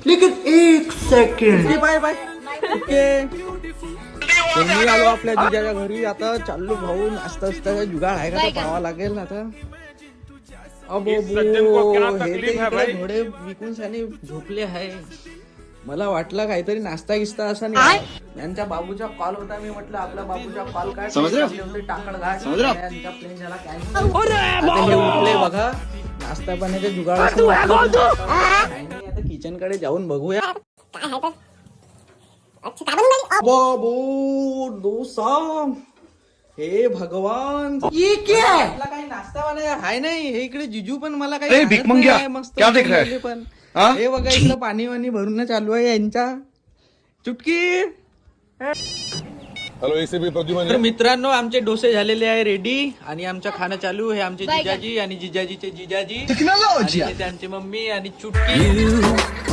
लेकिन 1 second. Bye bye. Okay, मी आलो आपल्या जिजाच्या घरी. आता चाललो भाऊ, नाश्ता जुगाड आहे का तर पाहावा लागेल आता. अबो हे घोडे विकून शाने झोपले आहे. मला वाटलं काहीतरी नाश्ता गिस्ता असा नाही. यांच्या बाबूचा कॉल होता, मी म्हटलं आपला बाबूचा कॉल काय टाकड घाट यांचा प्लेन झाला कॅन्सल. आता हे उठले बघा, नाश्ता पाण्याचा जुगाड असं आता किचन कडे जाऊन बघूया. बाबू डोसा, हे भगवान, ये क्या है? काही नाश्ता पाण्याचा हाय नाही. हे इकडे जिजू पण मला ए, काही भीक मंग्या, मस्त क्या देख रहा है? पण हाँ? हे बघा इकडं पाणी वाणी भरून चालू आहे यांच्या. चुटकी. Hello ACB Pradyuman. तर मित्रांनो, आमचे डोसे झालेले आहे रेडी आणि आमचं खाणं चालू. हे आमचे जिजाजी आणि जिजाजीचे जिजाजी, टेक्नॉलॉजी, आणि हे त्यांची मम्मी आणि चुटकी.